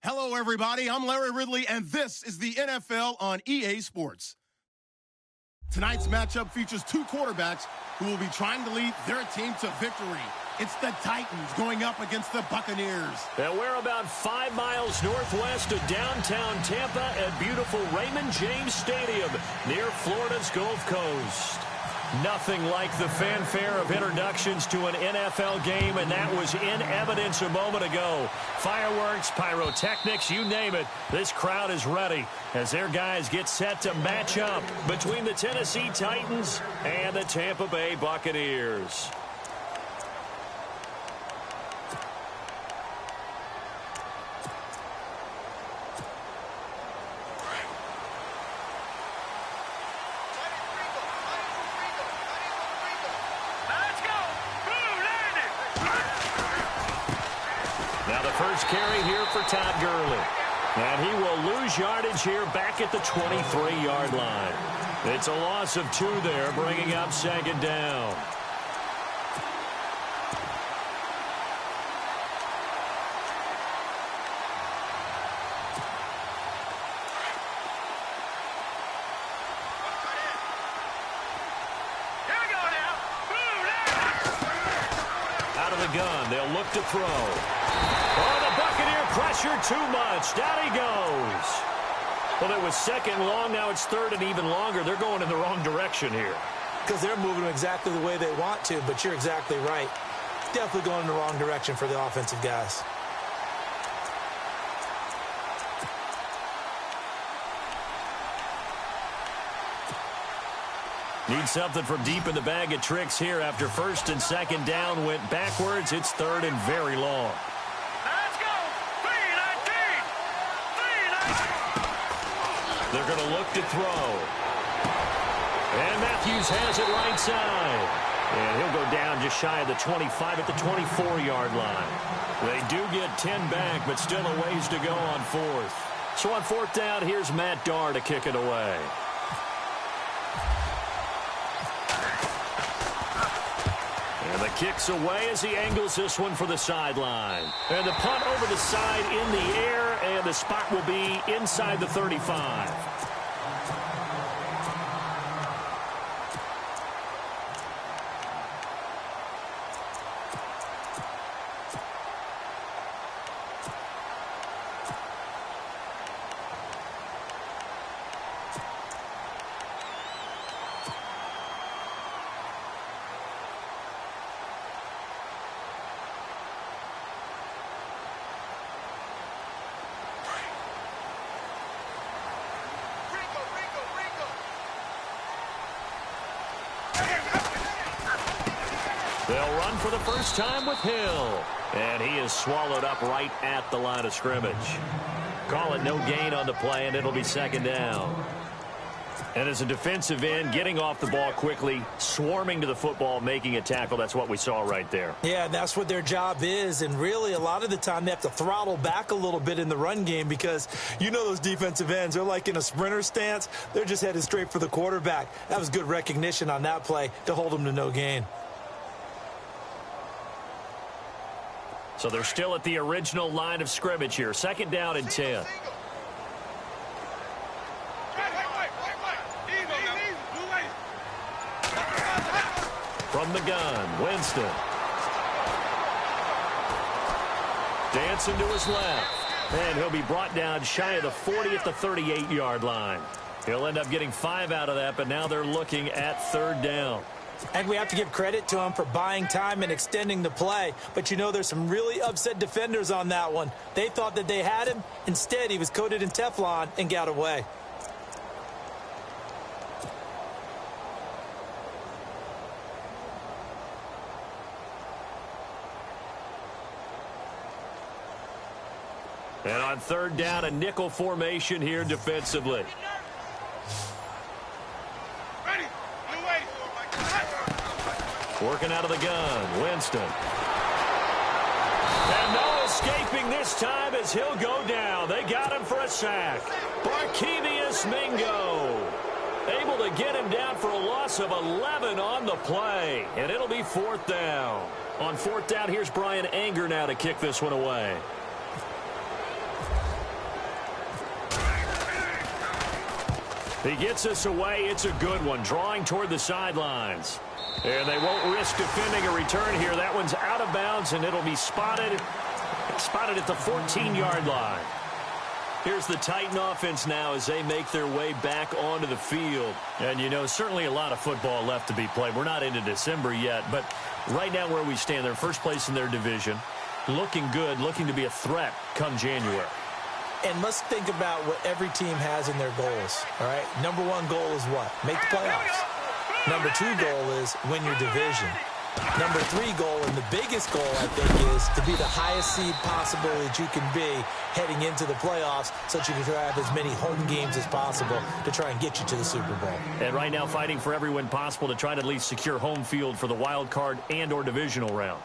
Hello, everybody. I'm Larry Ridley, and this is the NFL on EA Sports. Tonight's matchup features two quarterbacks who will be trying to lead their team to victory. It's the Titans going up against the Buccaneers. And we're about 5 miles northwest of downtown Tampa at beautiful Raymond James Stadium near Florida's Gulf Coast. Nothing like the fanfare of introductions to an NFL game, and that was in evidence a moment ago. Fireworks, pyrotechnics, you name it. This crowd is ready as their guys get set to match up between the Tennessee Titans and the Tampa Bay Buccaneers. Carry here for Todd Gurley. And he will lose yardage here back at the 23-yard line. It's a loss of 2 there, bringing up second down. Out of the gun, they'll look to throw. Oh, the Buccaneer pressure too much. Down he goes. Well, it was second long. Now it's third and even longer. They're going in the wrong direction here. Because they're moving exactly the way they want to, but you're exactly right. Definitely going in the wrong direction for the offensive guys. Need something from deep in the bag of tricks here after first and second down went backwards. It's third and very long. Let's go! 3-19! They're going to look to throw. And Matthews has it right side. And he'll go down just shy of the 25 at the 24-yard line. They do get 10 back, but still a ways to go on fourth. So on fourth down, here's Matt Darr to kick it away. And the kick's away as he angles this one for the sideline. And the punt over the side in the air, and the spot will be inside the 35. They'll run for the first time with Hill. And he is swallowed up right at the line of scrimmage. Call it no gain on the play, and it'll be second down. And as a defensive end, getting off the ball quickly, swarming to the football, making a tackle, that's what we saw right there. Yeah, that's what their job is. And really, a lot of the time, they have to throttle back a little bit in the run game because you know those defensive ends, they're like in a sprinter stance. They're just headed straight for the quarterback. That was good recognition on that play to hold them to no gain. So they're still at the original line of scrimmage here. 2nd down and 10. From the gun, Winston. Dancing to his left. And he'll be brought down shy of the 40 at the 38-yard line. He'll end up getting 5 out of that, but now they're looking at 3rd down. And we have to give credit to him for buying time and extending the play. But, you know, there's some really upset defenders on that one. They thought that they had him. Instead, he was coated in Teflon and got away. And on 3rd down, a nickel formation here defensively. Working out of the gun, Winston. And no escaping this time as he'll go down. They got him for a sack. Barkevius Mingo able to get him down for a loss of 11 on the play. And it'll be 4th down. On 4th down, here's Brian Anger now to kick this one away. He gets us away. It's a good one, drawing toward the sidelines. And they won't risk defending a return here. That one's out of bounds, and it'll be spotted at the 14-yard line. Here's the Titan offense now as they make their way back onto the field. And, you know, certainly a lot of football left to be played. We're not into December yet, but right now where we stand, they're first place in their division, looking good, looking to be a threat come January. And let's think about what every team has in their goals, all right? Number 1 goal is what? Make the playoffs. Number 2 goal is win your division. Number 3 goal, and the biggest goal, I think, is to be the highest seed possible that you can be heading into the playoffs so that you can have as many home games as possible to try and get you to the Super Bowl. And right now fighting for every win possible to try to at least secure home field for the wild card and or divisional round.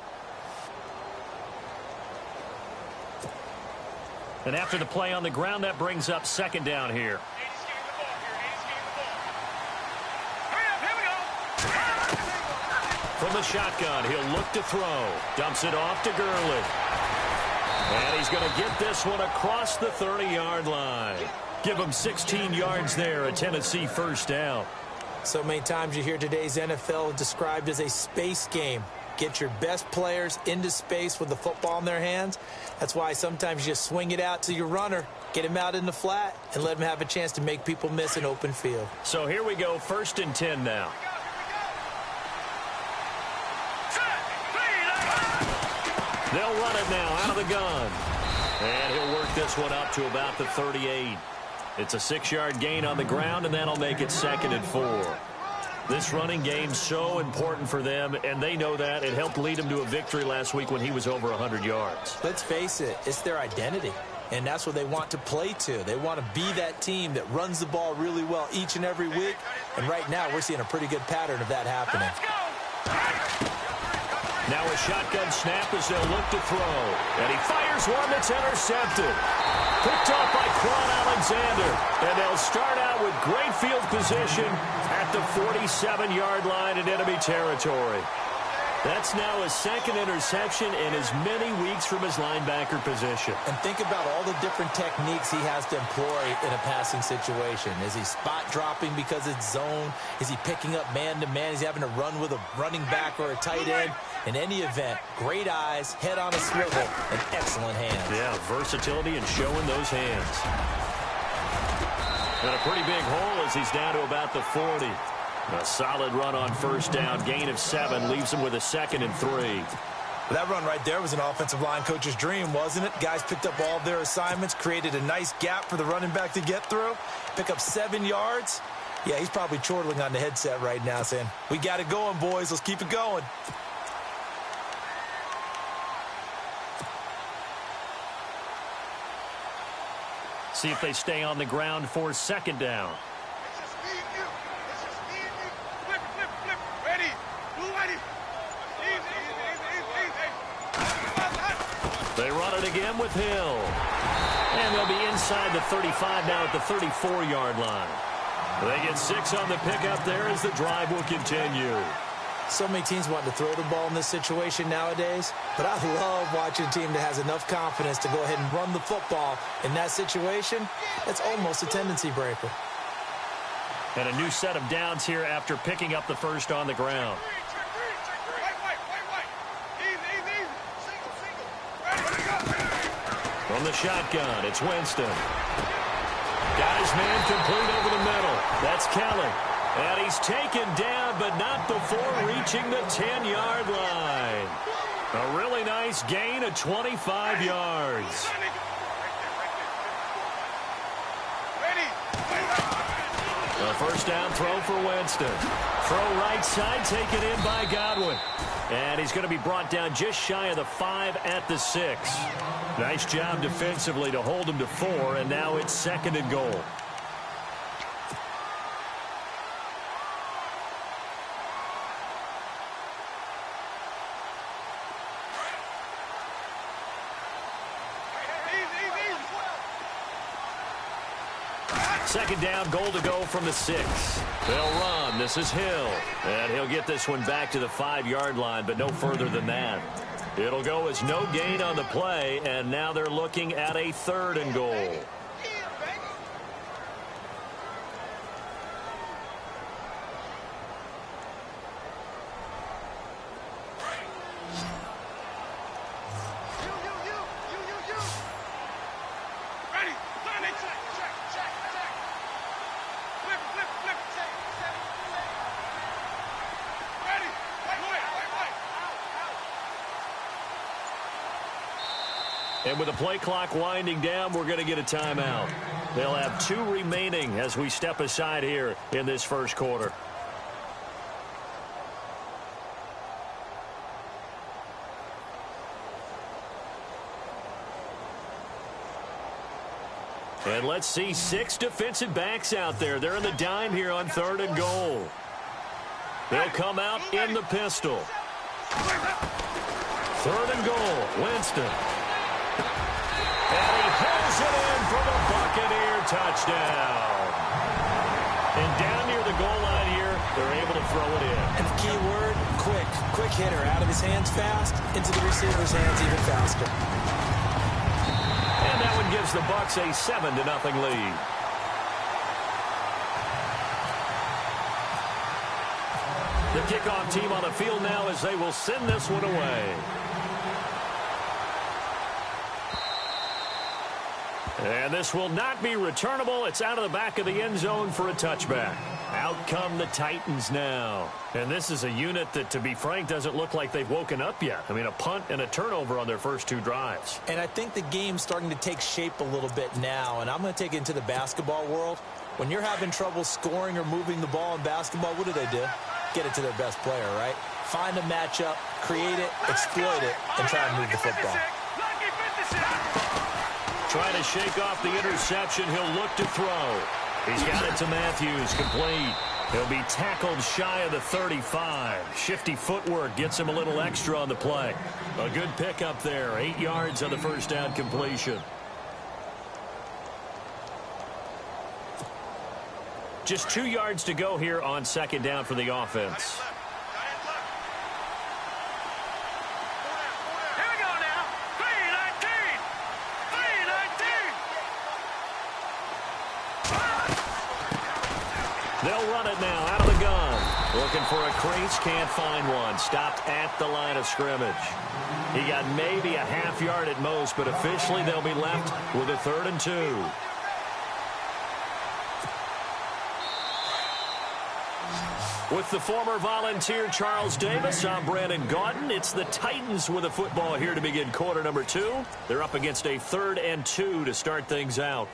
And after the play on the ground, that brings up 2nd down here. From the shotgun, he'll look to throw. Dumps it off to Gurley. And he's going to get this one across the 30-yard line. Give him 16 yards there, a Tennessee 1st down. So many times you hear today's NFL described as a space game. Get your best players into space with the football in their hands. That's why sometimes you just swing it out to your runner, get him out in the flat, and let him have a chance to make people miss an open field. So here we go, 1st and 10 now. They'll run it now out of the gun. And he'll work this one up to about the 38. It's a 6-yard gain on the ground, and that'll make it 2nd and 4. This running game's so important for them, and they know that. It helped lead them to a victory last week when he was over 100 yards. Let's face it, it's their identity, and that's what they want to play to. They want to be that team that runs the ball really well each and every week, and right now we're seeing a pretty good pattern of that happening. Now a shotgun snap as they'll look to throw, and he fires one that's intercepted. Picked off by Quan Alexander, and they'll start out with great field position at the 47-yard line in enemy territory. That's now his 2nd interception in as many weeks from his linebacker position. And think about all the different techniques he has to employ in a passing situation. Is he spot dropping because it's zone? Is he picking up man-to-man? Is he having to run with a running back or a tight end? In any event, great eyes, head on a swivel, and excellent hands. Yeah, versatility and showing those hands. And a pretty big hole as he's down to about the 40. A solid run on 1st down, gain of 7, leaves him with a 2nd and 3. That run right there was an offensive line coach's dream, wasn't it? Guys picked up all of their assignments, created a nice gap for the running back to get through, pick up 7 yards. Yeah, he's probably chortling on the headset right now saying, we got it going, boys. Let's keep it going. See if they stay on the ground for 2nd down. They run it again with Hill. And they'll be inside the 35 now at the 34-yard line. They get 6 on the pickup there as the drive will continue. So many teams want to throw the ball in this situation nowadays, but I love watching a team that has enough confidence to go ahead and run the football in that situation. It's almost a tendency breaker. And a new set of downs here after picking up the first on the ground. From the shotgun, it's Winston. Got his man complete over the middle. That's Kelly. And he's taken down, but not before reaching the 10-yard line. A really nice gain of 25 yards. A first down throw for Winston. Throw right side, taken in by Godwin. And he's going to be brought down just shy of the 5 at the 6. Nice job defensively to hold him to 4, and now it's 2nd and goal. Second down, goal to go from the 6. They'll run. This is Hill. And he'll get this one back to the 5-yard line, but no further than that. It'll go as no gain on the play, and now they're looking at a 3rd and goal. And with the play clock winding down, we're going to get a timeout. They'll have 2 remaining as we step aside here in this first quarter. And let's see 6 defensive backs out there. They're in the dime here on 3rd and goal. They'll come out in the pistol. 3rd and goal, Winston. And he pulls it in for the Buccaneer touchdown. And down near the goal line here, they're able to throw it in. And the key word, quick. Quick hitter. Out of his hands fast, into the receiver's hands even faster. And that one gives the Bucs a 7-0 lead. The kickoff team on the field now as they will send this one away. And this will not be returnable. It's out of the back of the end zone for a touchback. Out come the Titans now. And this is a unit that, to be frank, doesn't look like they've woken up yet. I mean, a punt and a turnover on their first 2 drives. And I think the game's starting to take shape a little bit now. And I'm going to take it into the basketball world. When you're having trouble scoring or moving the ball in basketball, what do? Get it to their best player, right? Find a matchup, create it, exploit it, and try and move the football. Trying to shake off the interception. He'll look to throw. He's got it to Matthews, complete. He'll be tackled shy of the 35. Shifty footwork gets him a little extra on the play. A good pickup there. 8 yards on the first down completion. Just 2 yards to go here on 2nd down for the offense. They'll run it now out of the gun. Looking for a crease, can't find one. Stopped at the line of scrimmage. He got maybe a half yard at most, but officially they'll be left with a 3rd and 2. With the former Volunteer Charles Davis, I'm Brandon Gaudin. It's the Titans with the football here to begin quarter number 2. They're up against a 3rd and 2 to start things out.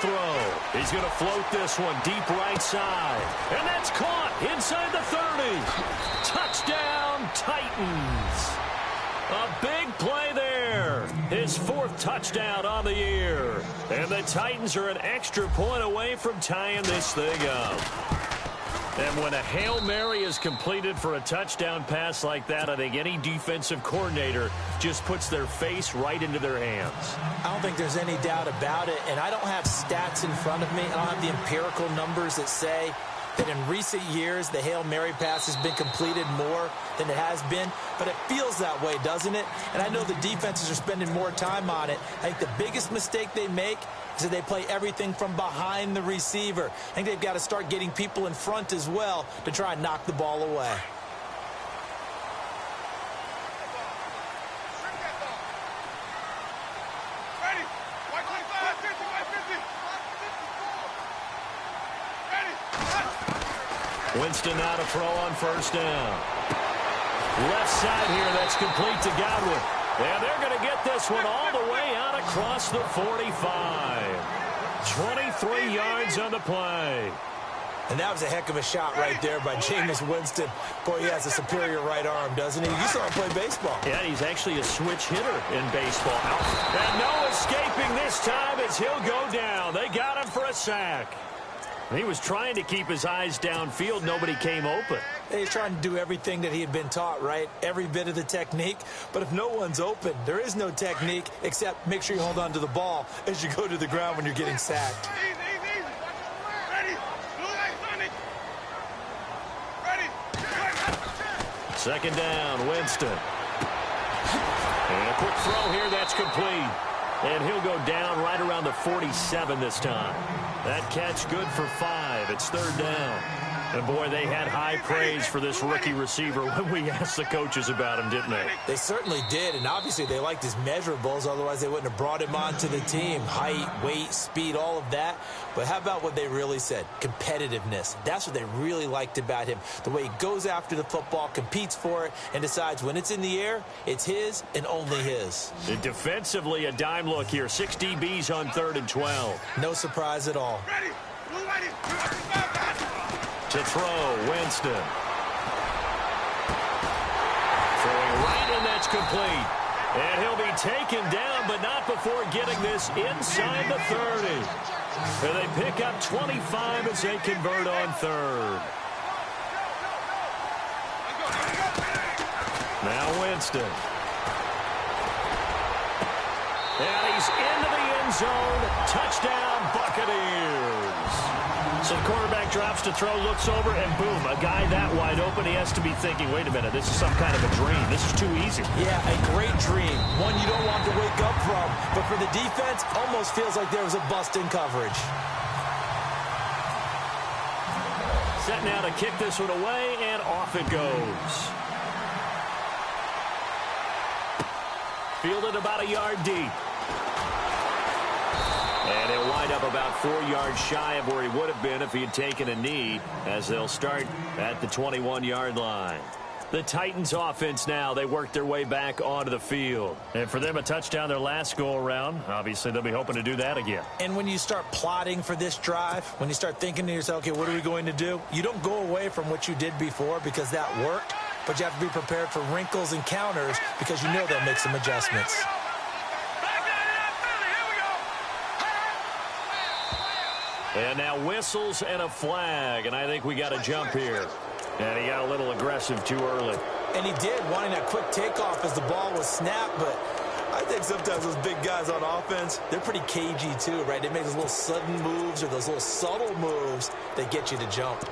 throw. He's going to float this one deep right side. And that's caught inside the 30. Touchdown, Titans. A big play there. His 4th touchdown on the year. And the Titans are an extra point away from tying this thing up. And when a Hail Mary is completed for a touchdown pass like that, I think any defensive coordinator just puts their face right into their hands. I don't think there's any doubt about it, and I don't have stats in front of me. I don't have the empirical numbers that say that in recent years the Hail Mary pass has been completed more than it has been, but it feels that way, doesn't it? And I know the defenses are spending more time on it. I think the biggest mistake they make is that they play everything from behind the receiver. I think they've got to start getting people in front as well to try and knock the ball away. Winston now to throw on first down. Left side here, that's complete to Godwin. And they're going to get this one all the way out across the 45. 23 yards on the play. And that was a heck of a shot right there by Jameis Winston. Boy, he has a superior right arm, doesn't he? You saw him play baseball. Yeah, he's actually a switch hitter in baseball. And no escaping this time as he'll go down. They got him for a sack. He was trying to keep his eyes downfield. Nobody came open. He's trying to do everything that he had been taught, right? Every bit of the technique. But if no one's open, there is no technique except make sure you hold on to the ball as you go to the ground when you're getting sacked. Second down, Winston. And a quick throw here, that's complete. And he'll go down right around the 47 this time. That catch good for 5. It's third down. And, boy, they had high praise for this rookie receiver when we asked the coaches about him, didn't they? They certainly did, and obviously they liked his measurables. Otherwise, they wouldn't have brought him onto the team. Height, weight, speed, all of that. But how about what they really said? Competitiveness. That's what they really liked about him. The way he goes after the football, competes for it, and decides when it's in the air, it's his and only his. And defensively, a dime look here. 6 DBs on 3rd and 12. No surprise at all. To throw, Winston. Throwing right, and that's complete. And he'll be taken down, but not before getting this inside the 30. And they pick up 25 as they convert on 3rd. Now Winston. And he's into the end zone. Touchdown, Buccaneers. So the quarterback drops to throw, looks over, and boom, a guy that wide open, he has to be thinking, wait a minute, this is some kind of a dream. This is too easy. Yeah, a great dream. One you don't want to wake up from. But for the defense, almost feels like there was a bust in coverage. Set now to kick this one away, and off it goes. Fielded about a yard deep. And he'll wind up about 4 yards shy of where he would have been if he had taken a knee, as they'll start at the 21-yard line. The Titans offense now, they work their way back onto the field. And for them, a touchdown their last go-around. Obviously, they'll be hoping to do that again. And when you start plotting for this drive, when you start thinking to yourself, okay, what are we going to do? You don't go away from what you did before because that worked, but you have to be prepared for wrinkles and counters because you know they'll make some adjustments. And now whistles and a flag, and I think we got a jump here. And he got a little aggressive too early. And he did, wanting that quick takeoff as the ball was snapped, but I think sometimes those big guys on offense, they're pretty cagey too, right? They make those little sudden moves or those little subtle moves that get you to jump.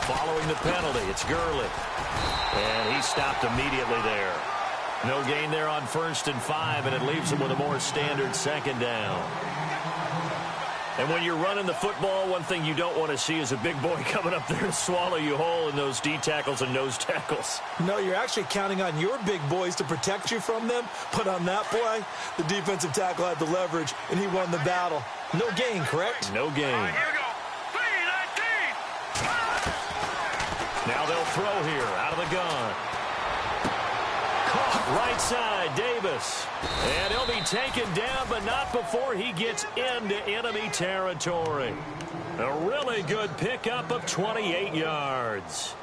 Following the penalty, it's Gurley. And he stopped immediately there. No gain there on 1st and 5, and it leaves him with a more standard second down. And when you're running the football, one thing you don't want to see is a big boy coming up there to swallow you whole in those D tackles and nose tackles. No, you're actually counting on your big boys to protect you from them. But on that play, the defensive tackle had the leverage, and he won the battle. No gain, correct? No gain. Here we go. 3-19. Now they'll throw here out of the gun. Caught right side, Davis. And he'll be taken down, but not before he gets into enemy territory. A really good pickup of 28 yards.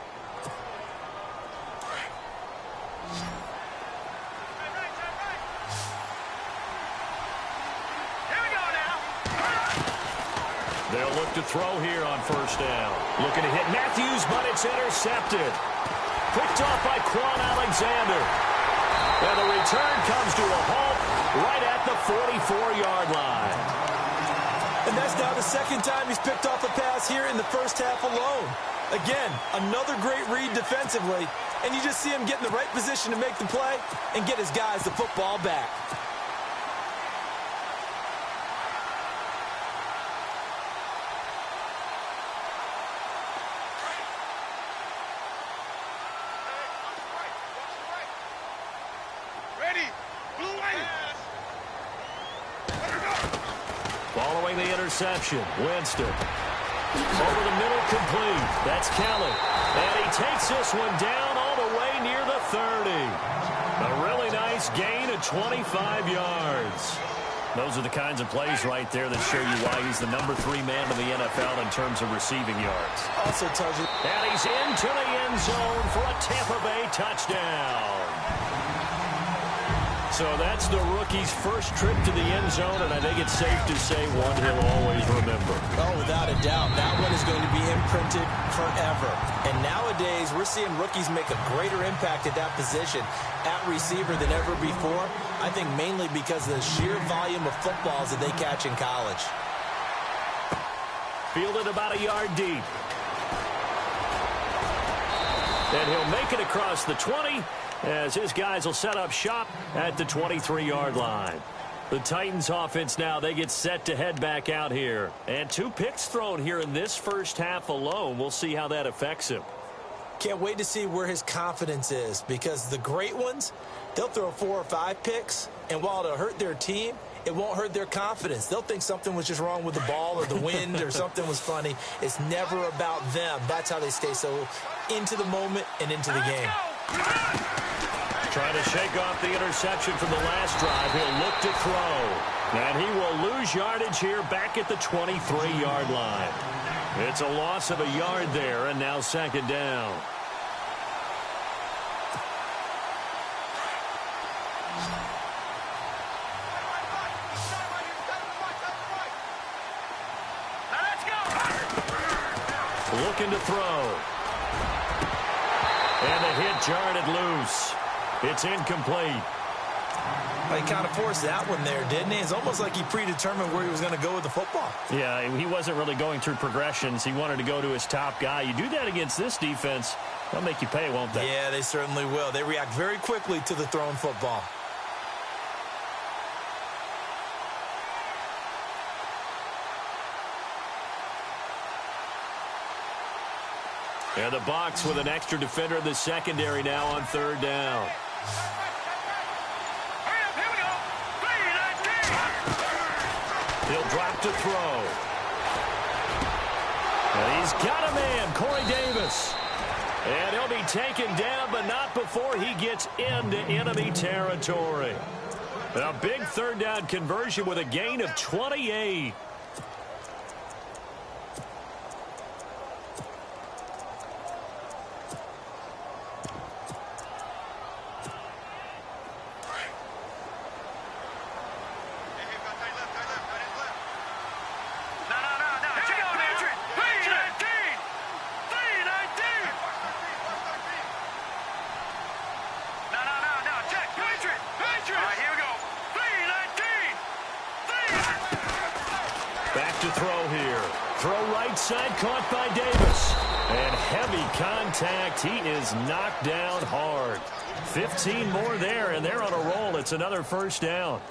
They'll look to throw here on first down. Looking to hit Matthews, but it's intercepted. Picked off by Quan Alexander. And the return comes to a halt right at the 44-yard line. And that's now the second time he's picked off a pass here in the first half alone. Again, another great read defensively, and you just see him get in the right position to make the play and get his guys the football back. Following the interception, Winston. Over the middle, complete. That's Kelly. And he takes this one down all the way near the 30. A really nice gain of 25 yards. Those are the kinds of plays right there that show you why he's the number 3 man in the NFL in terms of receiving yards. Also tells you. And he's into the end zone for a Tampa Bay touchdown. So that's the rookie's first trip to the end zone, and I think it's safe to say one he'll always remember. Oh, without a doubt. That one is going to be imprinted forever. And nowadays, we're seeing rookies make a greater impact at that position at receiver than ever before. I think mainly because of the sheer volume of footballs that they catch in college. Fielded about a yard deep. And he'll make it across the 20 as his guys will set up shop at the 23-yard line. The Titans offense now, they get set to head back out here. And 2 picks thrown here in this first half alone. We'll see how that affects him. Can't wait to see where his confidence is, because the great ones, they'll throw 4 or 5 picks, and while it'll hurt their team, it won't hurt their confidence. They'll think something was just wrong with the ball or the wind or something was funny. It's never about them. That's how they stay so into the moment and into the game. Trying to shake off the interception from the last drive. He'll look to throw. And he will lose yardage here back at the 23-yard line. It's a loss of a yard there, and now second down. Looking to throw. And the hit jarred it loose. It's incomplete. He kind of forced that one there, didn't he? It's almost like he predetermined where he was going to go with the football. Yeah, he wasn't really going through progressions. He wanted to go to his top guy. You do that against this defense, they'll make you pay, won't they? Yeah, they certainly will. They react very quickly to the thrown football. And the Bucs with an extra defender in the secondary now on third down. He'll drop to throw. And he's got a man, Corey Davis. And he'll be taken down, but not before he gets into enemy territory. A big third down conversion with a gain of 28. Back to throw here. Throw right side, caught by Davis. And heavy contact. He is knocked down hard. 15 more there, and they're on a roll. It's another first down.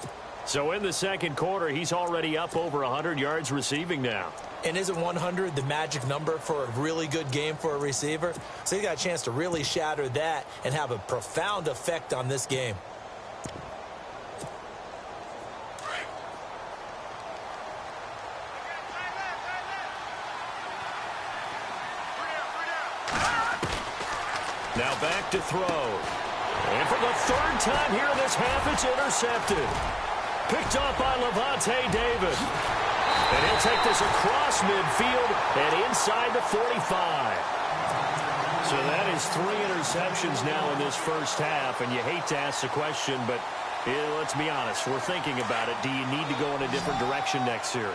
So in the second quarter, he's already up over 100 yards receiving now. And isn't 100 the magic number for a really good game for a receiver? So he got a chance to really shatter that and have a profound effect on this game. Now back to throw. And for the third time here in this half, it's intercepted. Picked off by Levante David. And he'll take this across midfield and inside the 45. So that is 3 interceptions now in this first half. And you hate to ask the question, but let's be honest. We're thinking about it. Do you need to go in a different direction next series?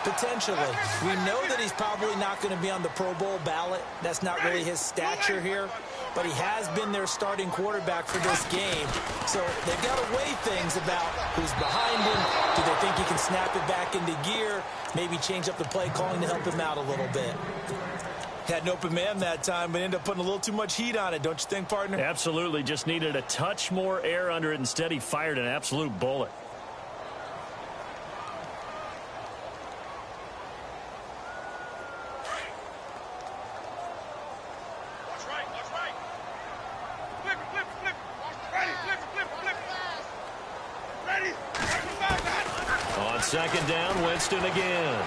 Potentially. We know that he's probably not going to be on the Pro Bowl ballot. That's not really his stature here. But he has been their starting quarterback for this game. So they've got to weigh things about who's behind him. Do they think he can snap it back into gear? Maybe change up the play calling to help him out a little bit. Had an open man that time, but ended up putting a little too much heat on it, don't you think, partner? Absolutely. Just needed a touch more air under it. Instead, he fired an absolute bullet. On second down, Winston again.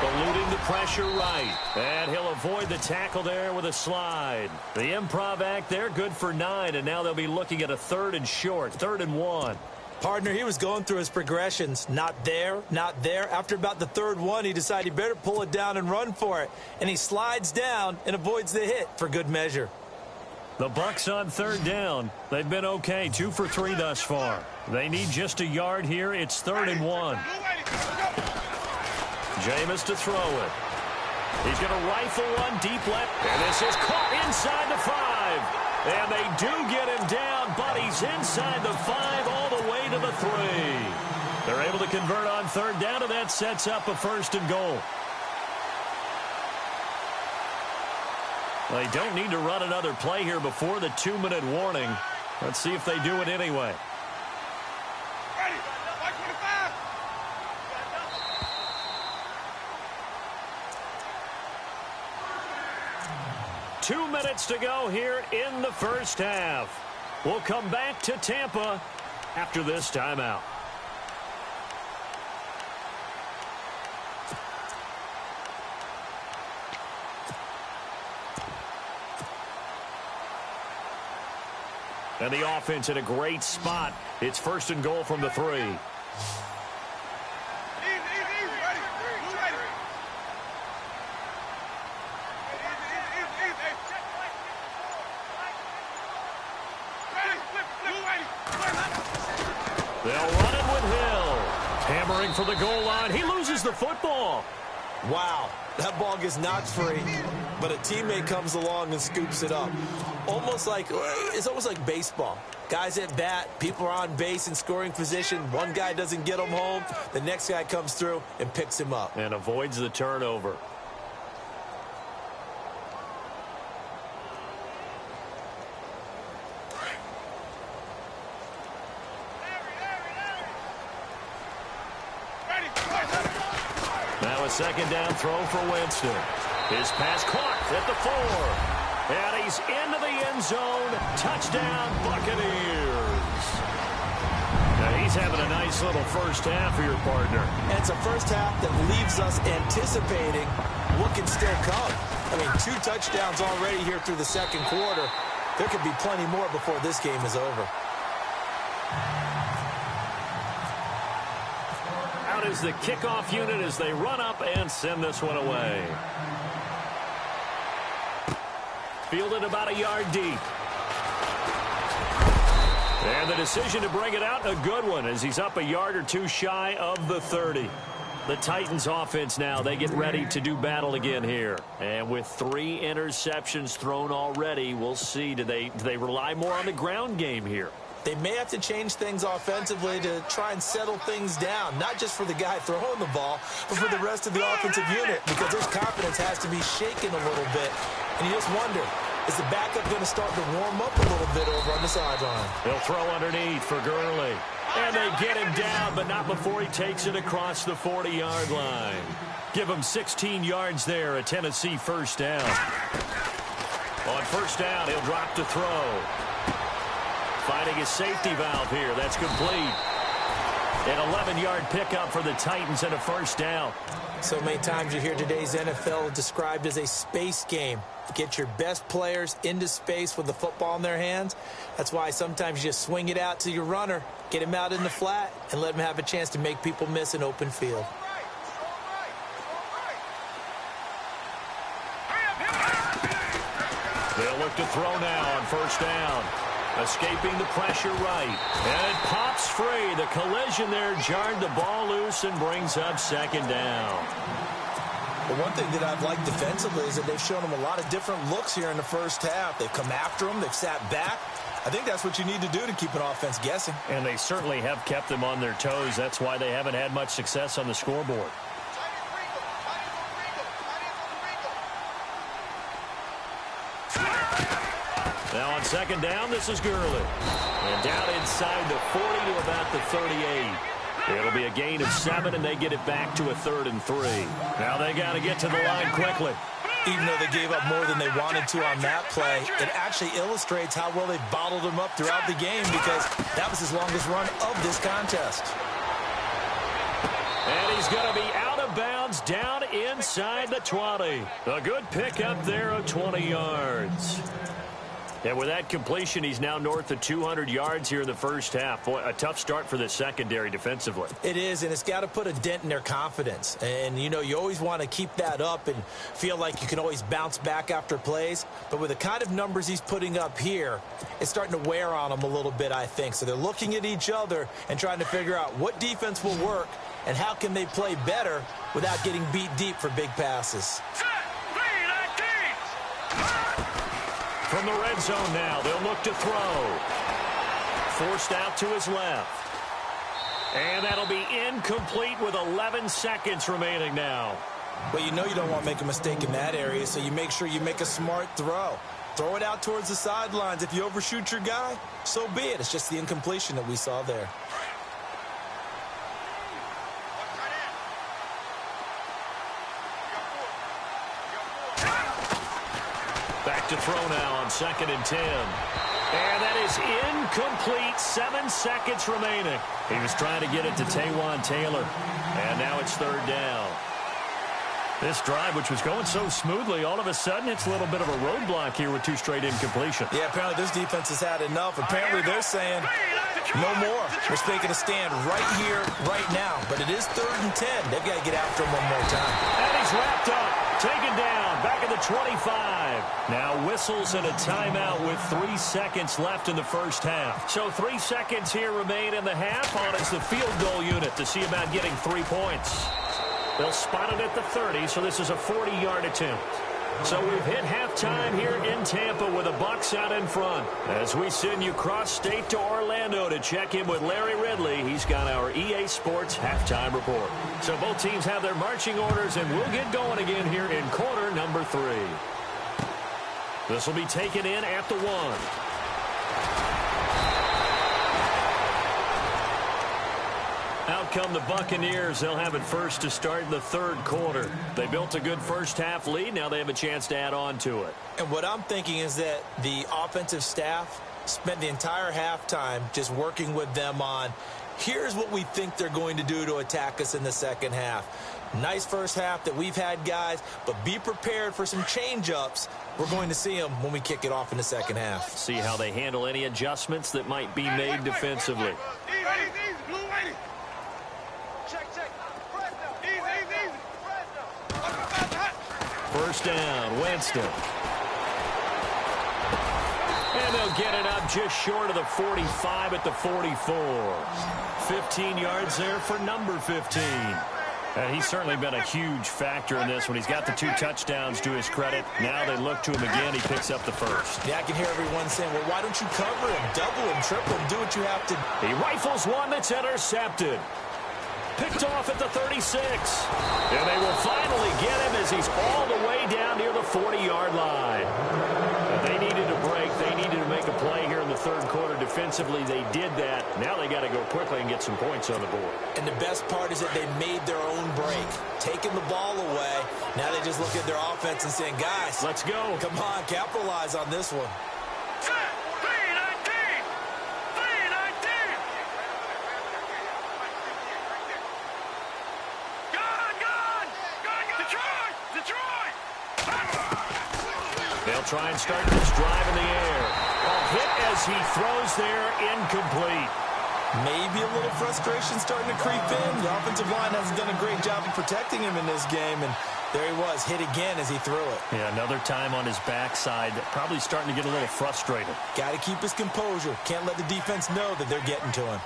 Eluding the pressure right. And he'll avoid the tackle there with a slide. The improv act there, good for 9. And now they'll be looking at a 3rd and short, 3rd and 1. Partner, he was going through his progressions. Not there, not there. After about the 3rd one, he decided he better pull it down and run for it. And he slides down and avoids the hit for good measure. The Bucs on 3rd down. They've been okay, 2 for 3 thus far. They need just a yard here. It's 3rd and 1. Jameis to throw it. He's going to rifle one deep left. And this is caught inside the 5. And they do get him down, but he's inside the 5 all the way to the 3. They're able to convert on 3rd down, and that sets up a 1st and goal. They don't need to run another play here before the 2-minute warning. Let's see if they do it anyway. 2 minutes to go here in the first half. We'll come back to Tampa after this timeout. And the offense in a great spot. It's 1st and goal from the 3. They'll run it with Hill. Hammering for the goal line. He loses the football. Wow, that ball gets knocked free, but a teammate comes along and scoops it up. It's almost like baseball. Guys at bat, people are on base in scoring position. One guy doesn't get him home. The next guy comes through and picks him up. And avoids the turnover. Now a 2nd down throw for Winston. His pass caught at the 4. And he's into the end zone. Touchdown, Buccaneers. Now he's having a nice little first half here, partner. And it's a first half that leaves us anticipating what can still come. I mean, 2 touchdowns already here through the 2nd quarter. There could be plenty more before this game is over. Out is the kickoff unit as they run up and send this one away. Fielded about a yard deep. And the decision to bring it out, a good one, as he's up a yard or 2 shy of the 30. The Titans offense now, they get ready to do battle again here. And with 3 interceptions thrown already, we'll see. Do they rely more on the ground game here? They may have to change things offensively to try and settle things down, not just for the guy throwing the ball, but for the rest of the offensive unit, because his confidence has to be shaken a little bit. And you just wonder, is the backup going to start to warm up a little bit over on the sideline? They'll throw underneath for Gurley. And they get him down, but not before he takes it across the 40-yard line. Give him 16 yards there, a Tennessee 1st down. On 1st down, he'll drop to throw. Finding his safety valve here. That's complete. An 11-yard pickup for the Titans and a first down. So many times you hear today's NFL described as a space game. Get your best players into space with the football in their hands. That's why sometimes you just swing it out to your runner, get him out in the flat, and let him have a chance to make people miss an open field. They'll look to throw now on first down. Escaping the pressure right. And it pops free. The collision there jarred the ball loose and brings up second down. Well, one thing that I've liked defensively is that they've shown them a lot of different looks here in the first half. They've come after them. They've sat back. I think that's what you need to do to keep an offense guessing. And they certainly have kept them on their toes. That's why they haven't had much success on the scoreboard. Now on second down, this is Gurley. And down inside the 40 to about the 38. It'll be a gain of 7, and they get it back to a 3rd and 3. Now they got to get to the line quickly. Even though they gave up more than they wanted to on that play, it actually illustrates how well they bottled him up throughout the game because that was his longest run of this contest. And he's going to be out of bounds down inside the 20. A good pickup there of 20 yards. And with that completion, he's now north of 200 yards here in the first half. Boy, a tough start for the secondary defensively. It is, and it's got to put a dent in their confidence. And, you know, you always want to keep that up and feel like you can always bounce back after plays. But with the kind of numbers he's putting up here, it's starting to wear on them a little bit, I think. So they're looking at each other and trying to figure out what defense will work and how can they play better without getting beat deep for big passes. From the red zone now, they'll look to throw. Forced out to his left. And that'll be incomplete with 11 seconds remaining now. Well, you know you don't want to make a mistake in that area, so you make sure you make a smart throw. Throw it out towards the sidelines. If you overshoot your guy, so be it. It's just the incompletion that we saw there. Back to throw now on 2nd and 10. And that is incomplete. 7 seconds remaining. He was trying to get it to Taywan Taylor. And now it's 3rd down. This drive, which was going so smoothly, all of a sudden it's a little bit of a roadblock here with 2 straight incompletions. Yeah, apparently this defense has had enough. Apparently they're saying no more. We're making a stand right here, right now. But it is 3rd and 10. They've got to get after him one more time. And he's wrapped up. Taken down. Back at the 25. Now whistles and a timeout with 3 seconds left in the first half. So 3 seconds here remain in the half on as the field goal unit to see about getting 3 points. They'll spot it at the 30, so this is a 40-yard attempt. So we've hit halftime here in Tampa with the Bucs out in front. As we send you cross-state to Orlando to check in with Larry Ridley, he's got our EA Sports halftime report. So both teams have their marching orders, and we'll get going again here in quarter number 3. This will be taken in at the 1. Out come the Buccaneers. They'll have it first to start in the 3rd quarter. They built a good first half lead. Now they have a chance to add on to it. And what I'm thinking is that the offensive staff spent the entire halftime just working with them on, here's what we think they're going to do to attack us in the second half. Nice first half that we've had, guys, but be prepared for some change-ups. We're going to see them when we kick it off in the second half. See how they handle any adjustments that might be made defensively. First down, Winston. And they'll get it up just short of the 45 at the 44. 15 yards there for number 15. And he's certainly been a huge factor in this when he's got the 2 touchdowns to his credit. Now they look to him again. He picks up the first. Yeah, I can hear everyone saying, well, why don't you cover him, double him, triple him, do what you have to do. He rifles one that's intercepted. Picked off at the 36. And they will finally get him as he's all the way down near the 40-yard line. And they needed a break. They needed to make a play here in the 3rd quarter. Defensively, they did that. Now they got to go quickly and get some points on the board. And the best part is that they made their own break. Taking the ball away. Now they just look at their offense and saying, guys, let's go. Come on, capitalize on this one. They'll try and start this drive in the air. A hit as he throws there, incomplete. Maybe a little frustration starting to creep in. The offensive line hasn't done a great job of protecting him in this game, and there he was, hit again as he threw it. Yeah, another time on his backside, probably starting to get a little frustrated. Got to keep his composure. Can't let the defense know that they're getting to him.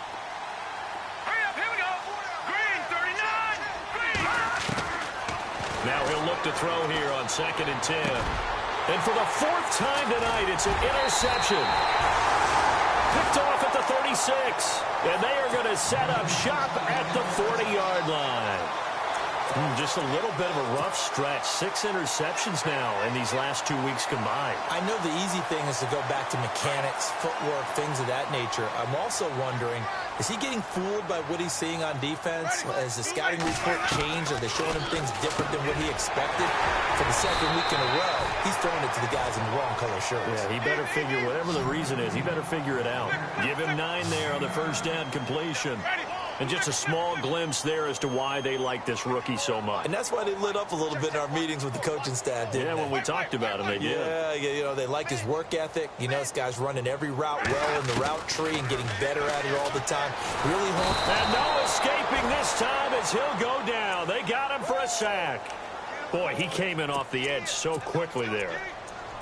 Hurry up, here we go. Green, 39. Green. Now he'll look to throw here on 2nd and 10. And for the 4th time tonight, it's an interception. Picked off at the 36. And they are going to set up shop at the 40-yard line. Just a little bit of a rough stretch. 6 interceptions now in these last 2 weeks combined. I know the easy thing is to go back to mechanics, footwork, things of that nature. I'm also wondering, is he getting fooled by what he's seeing on defense? Has the scouting report changed? Are they showing him things different than what he expected? For the 2nd week in a row, he's throwing it to the guys in the wrong color shirts. Yeah, he better figure, whatever the reason is, he better figure it out. Give him 9 there on the 1st down completion. And just a small glimpse there as to why they like this rookie so much. And that's why they lit up a little bit in our meetings with the coaching staff, didn't they? When we talked about him, they did. Yeah, you know, they like his work ethic. You know, this guy's running every route well in the route tree and getting better at it all the time. Really hope. And no escaping this time as he'll go down. They got him for a sack. Boy, he came in off the edge so quickly there.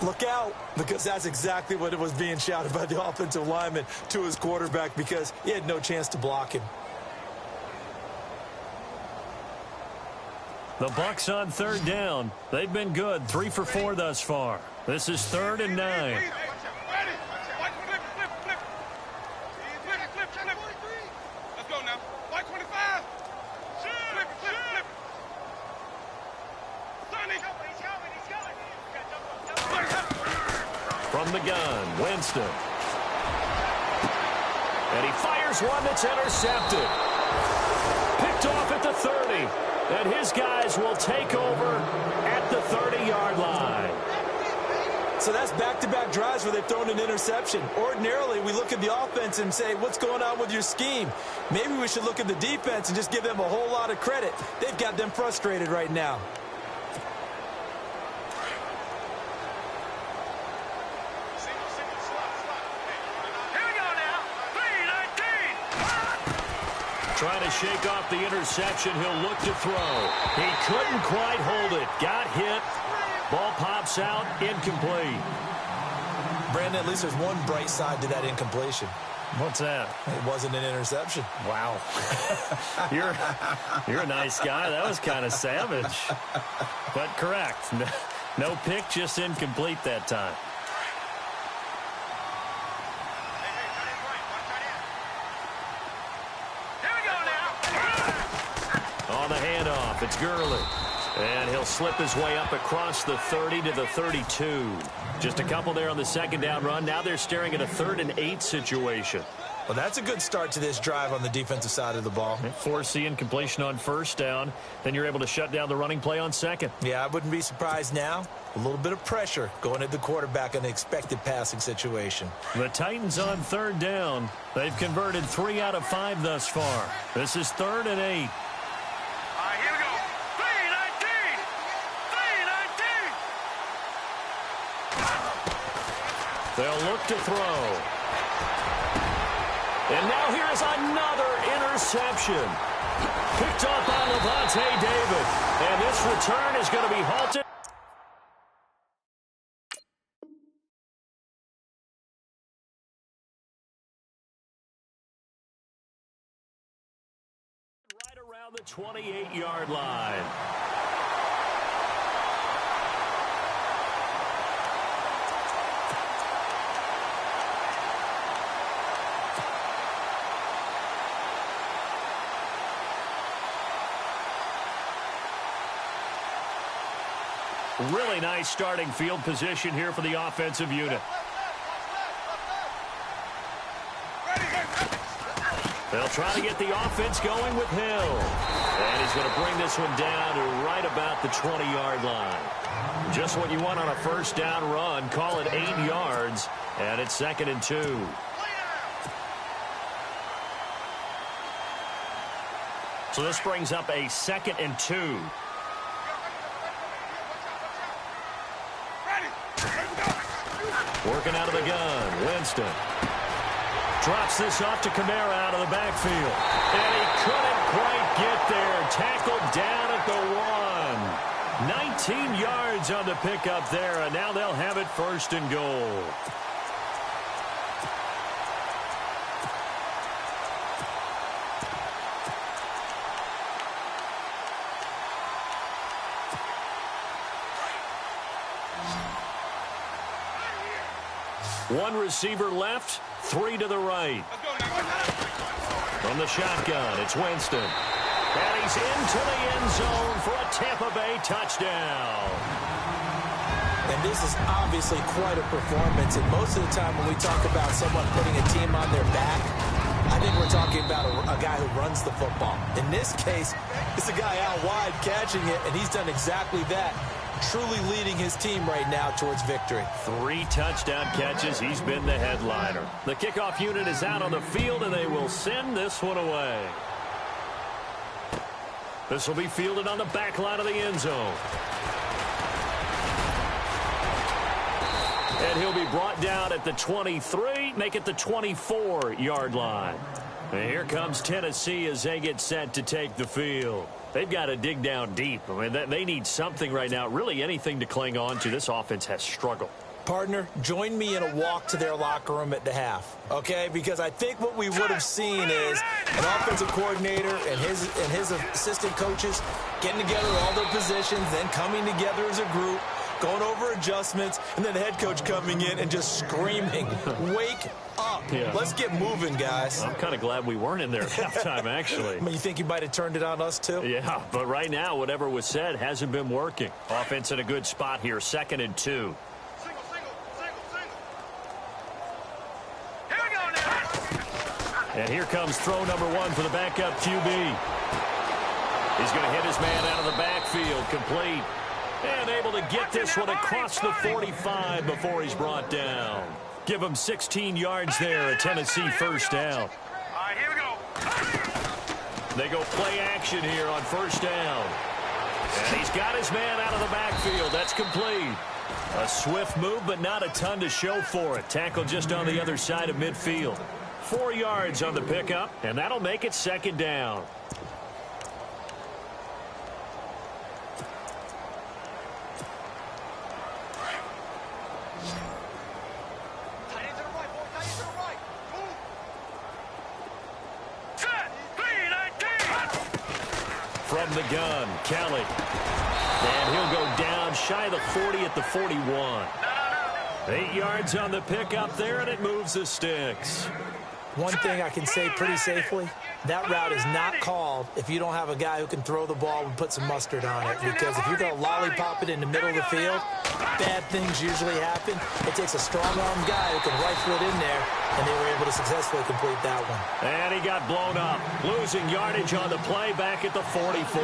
Look out, because that's exactly what it was being shouted by the offensive lineman to his quarterback, because he had no chance to block him. The Bucs on 3rd down. They've been good, 3 for 4 thus far. This is 3rd and 9. Let's go now. White 25. Flip. Sonny. From the gun, Winston. And he fires one that's intercepted. Picked off at the 30. And his guys will take over at the 30-yard line. So that's back-to-back drives where they've thrown an interception. Ordinarily, we look at the offense and say, what's going on with your scheme? Maybe we should look at the defense and just give them a whole lot of credit. They've got them frustrated right now. Trying to shake off the interception. He'll look to throw. He couldn't quite hold it. Got hit. Ball pops out. Incomplete. Brandon, at least there's one bright side to that incompletion. What's that? It wasn't an interception. Wow. You're a nice guy. That was kind of savage. But correct. No pick, just incomplete that time. On the handoff, it's Gurley. And he'll slip his way up across the 30 to the 32. Just a couple there on the 2nd down run. Now they're staring at a 3rd and 8 situation. Well, that's a good start to this drive on the defensive side of the ball. Force the incompletion on 1st down. Then you're able to shut down the running play on 2nd. Yeah, I wouldn't be surprised now. A little bit of pressure going at the quarterback in the expected passing situation. The Titans on 3rd down. They've converted 3 out of 5 thus far. This is 3rd and 8. Here we go. 319. 319. They'll look to throw. And now here's another interception. Picked up by Levante David. And this return is going to be halted. Right around the 28-yard line. Really nice starting field position here for the offensive unit. They'll try to get the offense going with Hill. And he's going to bring this one down to right about the 20-yard line. Just what you want on a 1st down run. Call it 8 yards. And it's 2nd and 2. So this brings up a 2nd and 2. Ready. Here we go. Looking out of the gun, Winston. Drops this off to Kamara out of the backfield. And he couldn't quite get there. Tackled down at the 1. 19 yards on the pickup there, and now they'll have it 1st and goal. One receiver left, 3 to the right. From the shotgun, it's Winston. And he's into the end zone for a Tampa Bay touchdown. And this is obviously quite a performance. And most of the time when we talk about someone putting a team on their back, I think we're talking about a guy who runs the football. In this case, it's a guy out wide catching it, and he's done exactly that. Truly leading his team right now towards victory. 3 touchdown catches. He's been the headliner. The kickoff unit is out on the field, and they will send this one away. This will be fielded on the back line of the end zone. And he'll be brought down at the 23, make it the 24-yard line. And here comes Tennessee as they get set to take the field. They've got to dig down deep. I mean, they need something right now, really anything to cling on to. This offense has struggled. Partner, join me in a walk to their locker room at the half, okay? Because I think what we would have seen is an offensive coordinator and his assistant coaches getting together all their positions, then coming together as a group, going over adjustments, and then the head coach coming in and just screaming, wake up. Yeah. Let's get moving, guys. I'm kind of glad we weren't in there at halftime, actually. I mean, you think you might have turned it on us, too? Yeah, but right now, whatever was said hasn't been working. Offense in a good spot here, 2nd and 2. Single. Here we go now. And here comes throw number 1 for the backup QB. He's going to hit his man out of the backfield, complete. And able to get this one across the 45 before he's brought down. Give him 16 yards there, a Tennessee 1st down. All right, here we go. They go play action here on 1st down. And he's got his man out of the backfield. That's complete. A swift move, but not a ton to show for it. Tackle just on the other side of midfield. 4 yards on the pickup, and that'll make it 2nd down. From the gun, Kelly. And he'll go down shy of the 40 at the 41. 8 yards on the pickup there, and it moves the sticks. One thing I can say pretty safely, that route is not called if you don't have a guy who can throw the ball and put some mustard on it. Because if you're going to lollipop it in the middle of the field, bad things usually happen. It takes a strong-arm guy who can rifle it in there, and they were able to successfully complete that one. And he got blown up, losing yardage on the play back at the 44.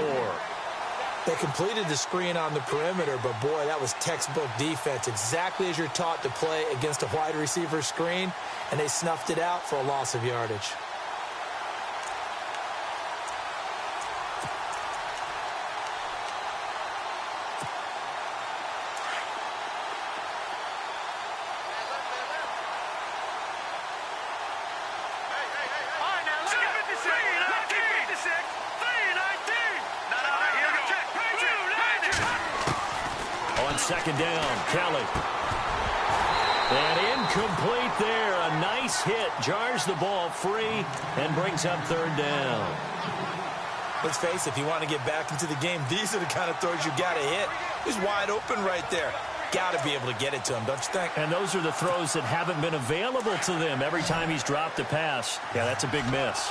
They completed the screen on the perimeter, but boy, that was textbook defense. Exactly as you're taught to play against a wide receiver screen, and they snuffed it out for a loss of yardage. Second down, Kelly. And incomplete there. A nice hit. Jars the ball free and brings up 3rd down. Let's face it, if you want to get back into the game, these are the kind of throws you got to hit. He's wide open right there. Got to be able to get it to him, don't you think? And those are the throws that haven't been available to them every time he's dropped a pass. Yeah, that's a big miss.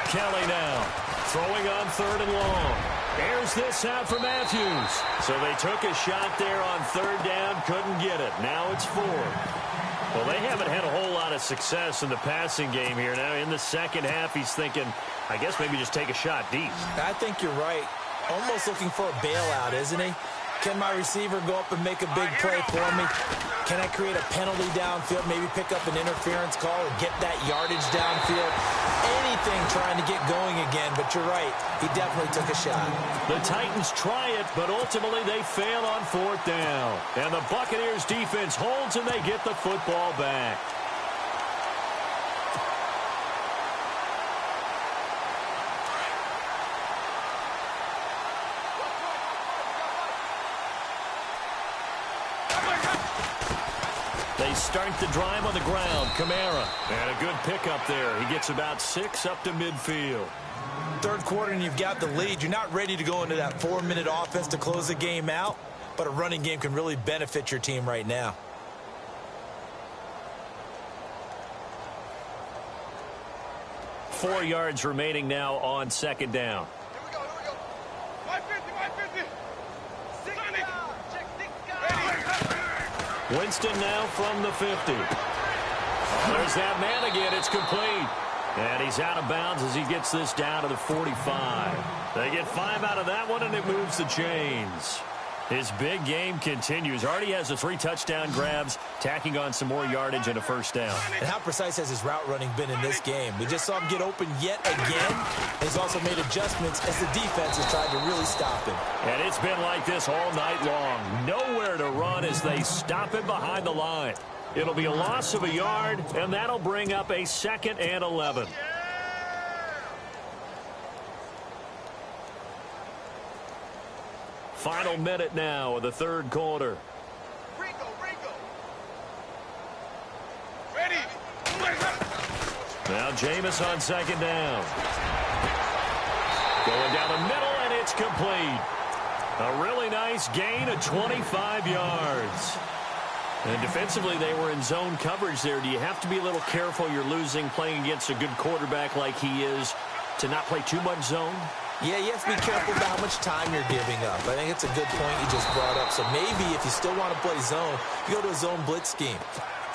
Kelly now throwing on 3rd and long. Airs this out for Matthews. So they took a shot there on 3rd down, couldn't get it. Now it's 4th. Well, they haven't had a whole lot of success in the passing game here. Now in the second half, he's thinking, I guess maybe just take a shot deep. I think you're right. Almost looking for a bailout, isn't he? Can my receiver go up and make a big play for me? Can I create a penalty downfield, maybe pick up an interference call and get that yardage downfield? Anything trying to get going again, but you're right. He definitely took a shot. The Titans try it, but ultimately they fail on 4th down. And the Buccaneers defense holds and they get the football back. They start the drive on the ground. Kamara. And a good pickup there. He gets about 6 up to midfield. Third quarter and you've got the lead. You're not ready to go into that 4-minute offense to close the game out, but a running game can really benefit your team right now. Four yards remaining now on 2nd down. Here we go. 550. Winston now from the 50. There's that man again. It's complete. And he's out of bounds as he gets this down to the 45. They get 5 out of that one, and it moves the chains. His big game continues. Already has the 3 touchdown grabs, tacking on some more yardage and a 1st down. And how precise has his route running been in this game? We just saw him get open yet again. He's also made adjustments as the defense has tried to really stop him. And it's been like this all night long. Nowhere to run as they stop him behind the line. It'll be a loss of a yard, and that'll bring up a 2nd and 11. Final minute now of the 3rd quarter. Ringo. Ready. Now Jameis on 2nd down. Going down the middle, and it's complete. A really nice gain of 25 yards. And defensively, they were in zone coverage there. Do you have to be a little careful? You're losing playing against a good quarterback like he is to not play too much zone? Yeah, you have to be careful about how much time you're giving up. I think it's a good point you just brought up. So maybe if you still want to play zone, you go to a zone blitz scheme.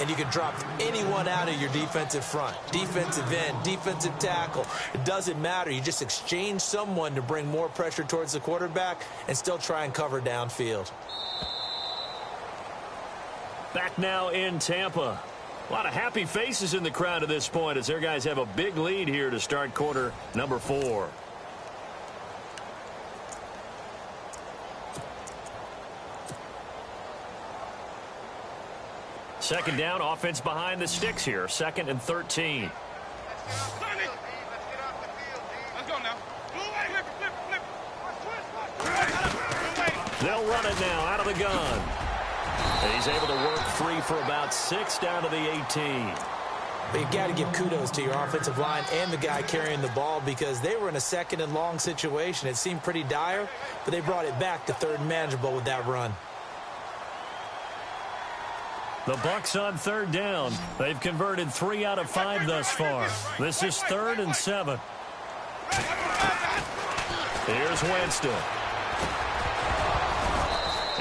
And you can drop anyone out of your defensive front. Defensive end, defensive tackle. It doesn't matter. You just exchange someone to bring more pressure towards the quarterback and still try and cover downfield. Back now in Tampa. A lot of happy faces in the crowd at this point as their guys have a big lead here to start quarter number 4. Second down, offense behind the sticks here. 2nd and 13. Let's go now. Flip. They'll run it now out of the gun. And he's able to work free for about 6 down to the 18. But you've got to give kudos to your offensive line and the guy carrying the ball because they were in a 2nd and long situation. It seemed pretty dire, but they brought it back to 3rd and manageable with that run. The Bucs on 3rd down. They've converted 3 out of 5 thus far. This is 3rd and 7. Here's Winston.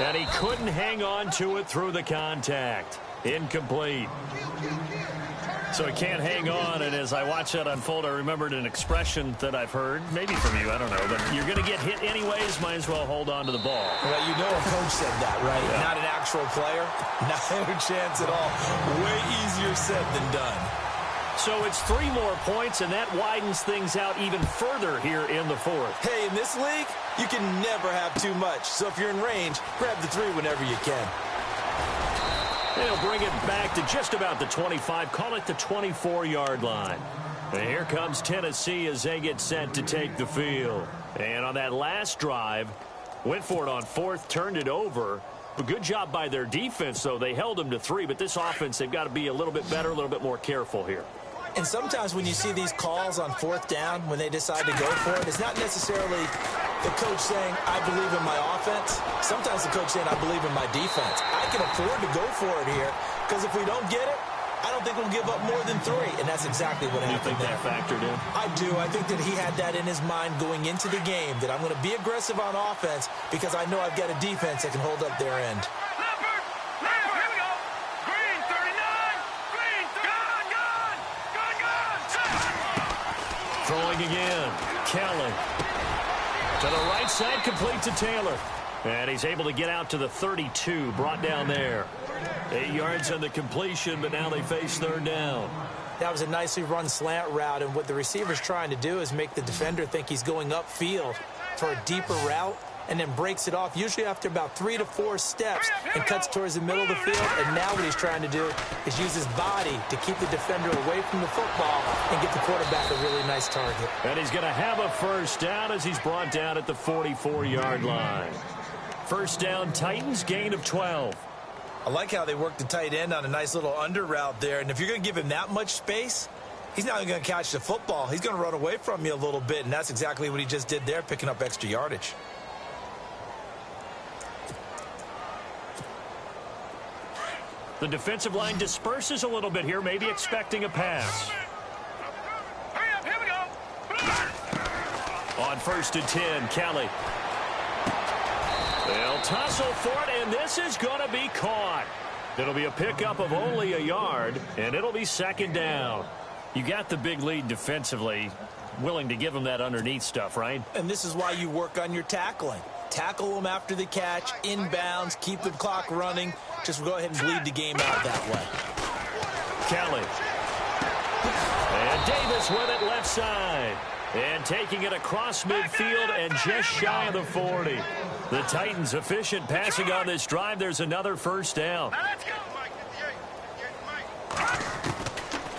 And he couldn't hang on to it through the contact. Incomplete. So he can't hang on, and as I watch that unfold, I remembered an expression that I've heard, maybe from you, I don't know, but you're going to get hit anyways, might as well hold on to the ball. Well, you know a coach said that, right? Yeah. Not an actual player. Not a chance at all. Way easier said than done. So it's 3 more points, and that widens things out even further here in the 4th. Hey, in this league, you can never have too much. So if you're in range, grab the 3 whenever you can. They'll bring it back to just about the 25. Call it the 24-yard line. And here comes Tennessee as they get set to take the field. And on that last drive, went for it on 4th, turned it over. But good job by their defense, though. They held them to 3. But this offense, they've got to be a little bit better, a little bit more careful here. And sometimes when you see these calls on 4th down, when they decide to go for it, it's not necessarily the coach saying, I believe in my offense. Sometimes the coach saying, I believe in my defense. I can afford to go for it here because if we don't get it, I don't think we'll give up more than 3. And that's exactly what happened there. You think that factored in? I do. I think that he had that in his mind going into the game, that I'm going to be aggressive on offense because I know I've got a defense that can hold up their end. Throwing again. Kelly. To the right side, complete to Taylor. And he's able to get out to the 32, brought down there. 8 yards on the completion, but now they face third down. That was a nicely run slant route, and what the receiver's trying to do is make the defender think he's going upfield for a deeper route, and then breaks it off, usually after about 3 to 4 steps, and cuts towards the middle of the field. And now what he's trying to do is use his body to keep the defender away from the football and get the quarterback a really nice target. And he's going to have a first down as he's brought down at the 44-yard line. First down, Titans, gain of 12. I like how they worked the tight end on a nice little under route there. And if you're going to give him that much space, he's not going to catch the football. He's going to run away from you a little bit, and that's exactly what he just did there, picking up extra yardage. The defensive line disperses a little bit here, maybe expecting a pass. Hurry up, here we go. On 1st and 10, Kelly. They'll tussle for it, and this is going to be caught. It'll be a pickup of only a yard, and it'll be second down. You got the big lead defensively, willing to give them that underneath stuff, right? And this is why you work on your tackling. Tackle them after the catch, inbounds, keep the clock running. Just go ahead and bleed the game out that way. Kelly. And Davis with it left side. And taking it across midfield and just shy of the 40. The Titans efficient passing on this drive. There's another first down.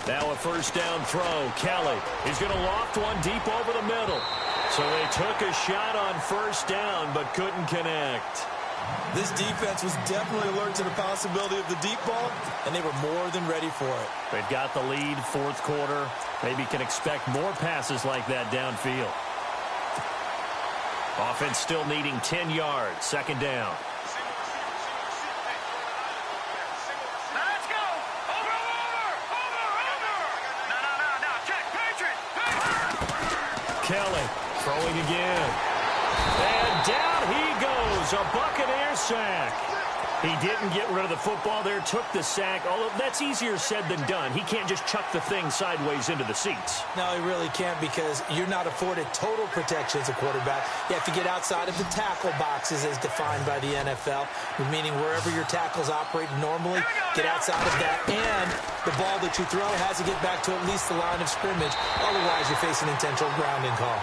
Now a first down throw. Kelly. He's going to loft one deep over the middle. So they took a shot on first down but couldn't connect. This defense was definitely alert to the possibility of the deep ball, and they were more than ready for it. They've got the lead, fourth quarter. Maybe can expect more passes like that downfield. Offense still needing 10 yards, second down. Let's go. Over. No. Check. Patriot. Kelly throwing again. And down he goes, a Buccaneer sack. He didn't get rid of the football there, took the sack, although that's easier said than done. He can't just chuck the thing sideways into the seats. No, he really can't, because you're not afforded total protection as a quarterback. You have to get outside of the tackle boxes as defined by the NFL, meaning wherever your tackles operate normally, get outside of that, and the ball that you throw has to get back to at least the line of scrimmage. Otherwise, you face an intentional grounding call.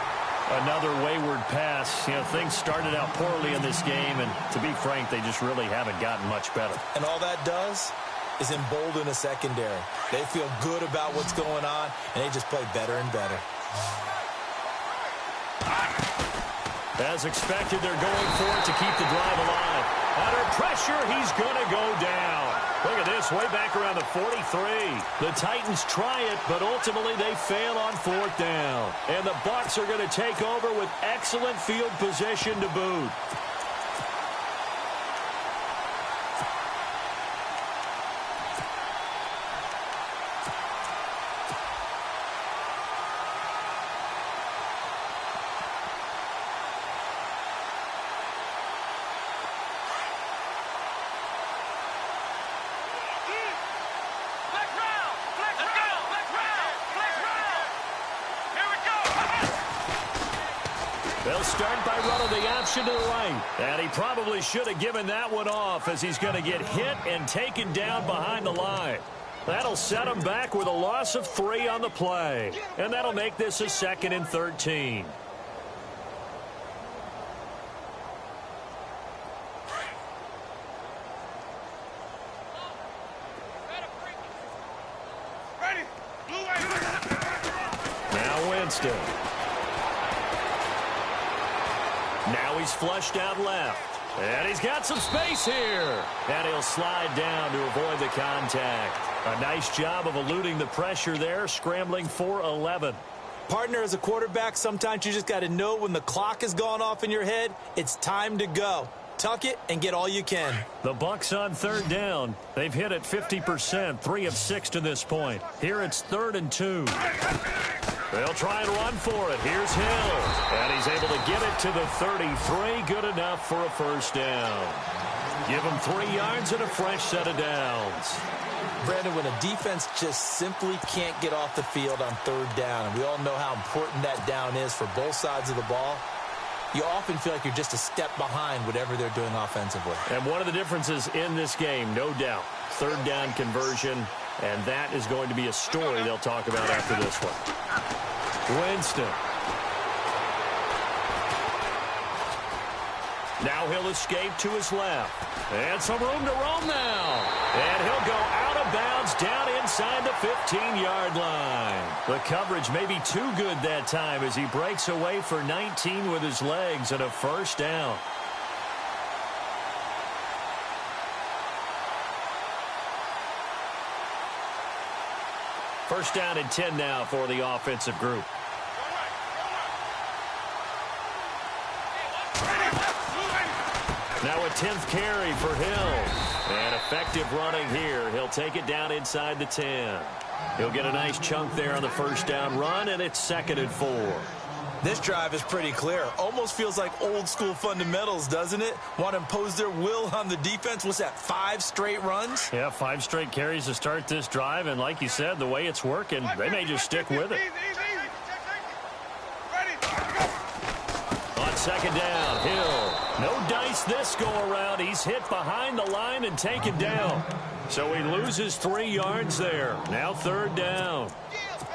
Another wayward pass. You know, things started out poorly in this game, and to be frank, they just really haven't gotten much better. And all that does is embolden a secondary. They feel good about what's going on, and they just play better and better. As expected, they're going for it to keep the drive alive. Under pressure, he's going to go down. Look at this, way back around the 43. The Titans try it, but ultimately they fail on fourth down. And the Bucs are going to take over with excellent field position to boot. They'll start by running the option to the right. And he probably should have given that one off, as he's going to get hit and taken down behind the line. That'll set him back with a loss of 3 on the play. And that'll make this a 2nd and 13. Now Winston. Now he's flushed out left. And he's got some space here. And he'll slide down to avoid the contact. A nice job of eluding the pressure there, scrambling for 11. Partner, as a quarterback, sometimes you just got to know when the clock has gone off in your head, it's time to go. Tuck it and get all you can. The Bucs on third down. They've hit it 50%, 3 of 6 to this point. Here it's 3rd and 2. They'll try and run for it. Here's Hill. And he's able to get it to the 33. Good enough for a first down. Give him 3 yards and a fresh set of downs. Brandon, when a defense just simply can't get off the field on third down, and we all know how important that down is for both sides of the ball, you often feel like you're just a step behind whatever they're doing offensively. And one of the differences in this game, no doubt, third down conversion, and that is going to be a story they'll talk about after this one. Winston. Now he'll escape to his left. And some room to roam now. And he'll go out of bounds down inside the 15-yard line. The coverage may be too good that time as he breaks away for 19 with his legs and a first down. First down and 10 now for the offensive group. Now a 10th carry for Hill. And effective running here. He'll take it down inside the 10. He'll get a nice chunk there on the first down run, and it's 2nd and 4. This drive is pretty clear. Almost feels like old school fundamentals, doesn't it? Want to impose their will on the defense. What's that, 5 straight runs? Yeah, 5 straight carries to start this drive, and like you said, the way it's working, they may just stick with it. On 2nd down, Hill. No dice this go-around. He's hit behind the line and taken down. So he loses 3 yards there. Now 3rd down.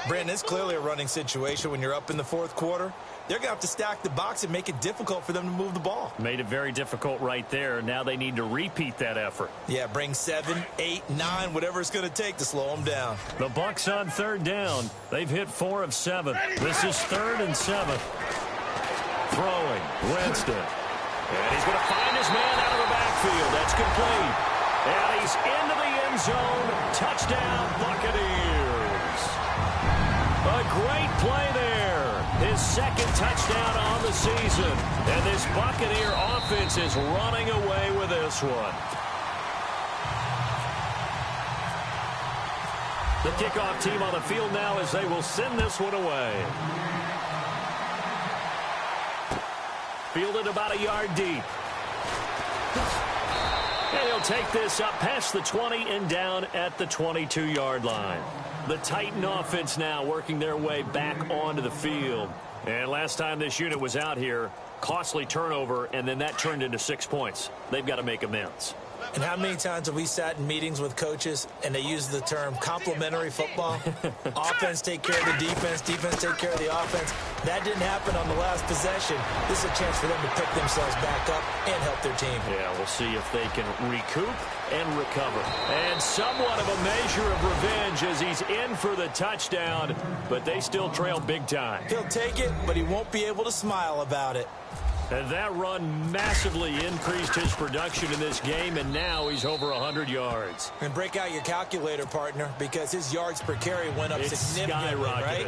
Brandon, it's clearly a running situation when you're up in the 4th quarter. They're going to have to stack the box and make it difficult for them to move the ball. Made it very difficult right there. Now they need to repeat that effort. Yeah, bring 7, 8, 9, whatever it's going to take to slow them down. The Bucs on 3rd down. They've hit 4 of 7. This is 3rd and 7. Throwing, Winston. And he's going to find his man out of the backfield. That's complete. And he's into the end zone. Touchdown, Buccaneers. A great play there. His 2nd touchdown on the season. And this Buccaneer offense is running away with this one. The kickoff team on the field now as they will send this one away. Fielded about a yard deep. And he'll take this up past the 20 and down at the 22-yard line. The Titan offense now working their way back onto the field. And last time this unit was out here, costly turnover, and then that turned into 6 points. They've got to make amends. And how many times have we sat in meetings with coaches and they use the term complementary football? Offense take care of the defense, defense take care of the offense. That didn't happen on the last possession. This is a chance for them to pick themselves back up and help their team. Yeah, we'll see if they can recoup and recover. And somewhat of a measure of revenge as he's in for the touchdown, but they still trail big time. He'll take it, but he won't be able to smile about it. And that run massively increased his production in this game, and now he's over 100 yards. And break out your calculator, partner, because his yards per carry went up significantly, right?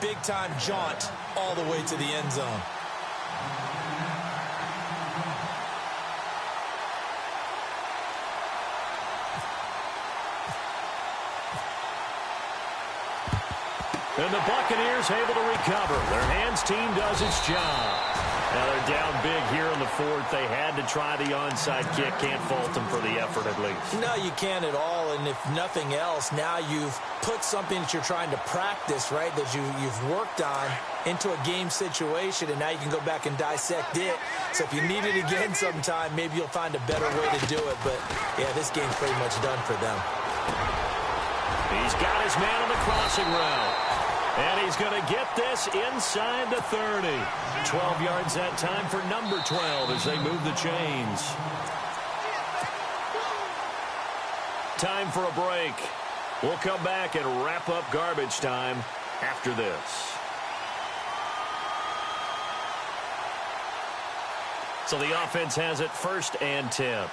Big-time jaunt all the way to the end zone. And the Buccaneers able to recover. Their hands team does its job. Now they're down big here in the 4th. They had to try the onside kick. Can't fault them for the effort at least. No, you can't at all. And if nothing else, now you've put something that you're trying to practice, right, that you've worked on into a game situation, and now you can go back and dissect it. So if you need it again sometime, maybe you'll find a better way to do it. But, yeah, this game's pretty much done for them. He's got his man on the crossing route. And he's going to get this inside the 30. 12 yards that time for number 12 as they move the chains. Time for a break. We'll come back and wrap up garbage time after this. So the offense has it 1st and 10.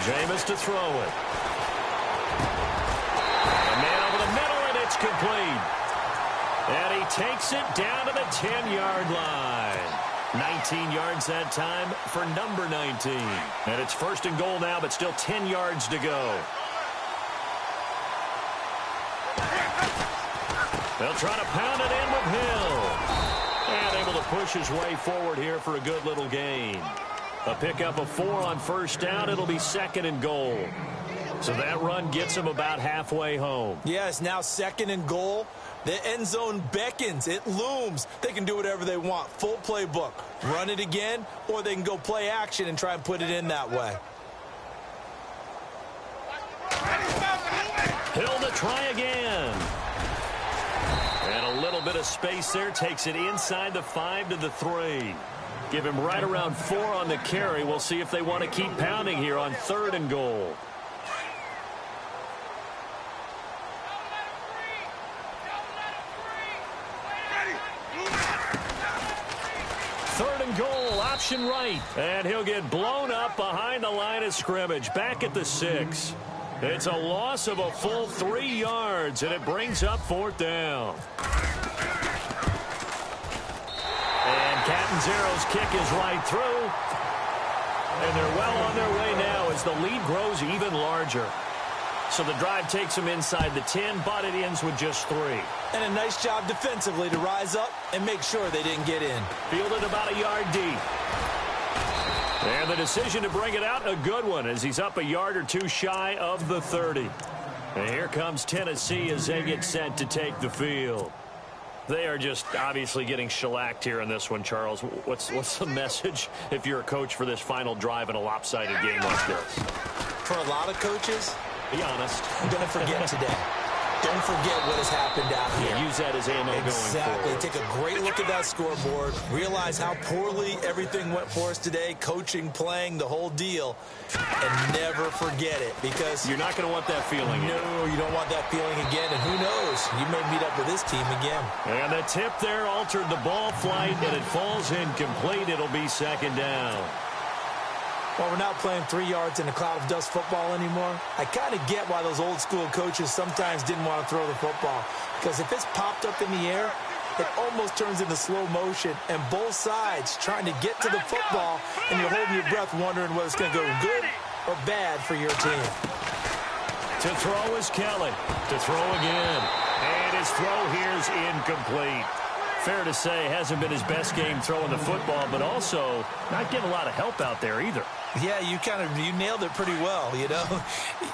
Jameis to throw it. A man over the middle, and it's complete. And he takes it down to the 10-yard line. 19 yards that time for number 19. And it's 1st and goal now, but still 10 yards to go. They'll try to pound it in with Hill. And able to push his way forward here for a good little gain. A pickup of 4 on 1st down. It'll be 2nd and goal. So that run gets them about halfway home. Yeah, it's now 2nd and goal. The end zone beckons. It looms. They can do whatever they want. Full playbook. Run it again, or they can go play action and try and put it in that way. Hill to try again. And a little bit of space there. Takes it inside the 5 to the 3. Give him right around 4 on the carry. We'll see if they want to keep pounding here on 3rd and goal. Third and goal, option right. And he'll get blown up behind the line of scrimmage. Back at the 6. It's a loss of a full 3 yards, and it brings up 4th down. And Catanzaro's kick is right through. And they're well on their way now as the lead grows even larger. So the drive takes them inside the 10, but it ends with just 3. And a nice job defensively to rise up and make sure they didn't get in. Fielded about a yard deep. And the decision to bring it out, a good one, as he's up a yard or 2 shy of the 30. And here comes Tennessee as they get set to take the field. They are just obviously getting shellacked here in this one, Charles. What's the message if you're a coach for this final drive in a lopsided game like this? For a lot of coaches, be honest. Don't forget today. Don't forget what has happened out here. Use that as ammo going forward. Exactly. Take a great look at that scoreboard. Realize how poorly everything went for us today. Coaching, playing, the whole deal. And never forget it, because you're not going to want that feeling again. No, you don't want that feeling again. And who knows? You may meet up with this team again. And the tip there altered the ball flight, and it falls incomplete. It'll be 2nd down. Well, we're not playing 3 yards in a cloud of dust football anymore. I kind of get why those old school coaches sometimes didn't want to throw the football. Because if it's popped up in the air, it almost turns into slow motion. And both sides trying to get to the football, and you're holding your breath wondering whether it's going to go good or bad for your team. To throw is Kelly. To throw again. And his throw here is incomplete. Fair to say, hasn't been his best game throwing the football, but also not getting a lot of help out there either. Yeah, you nailed it pretty well, you know.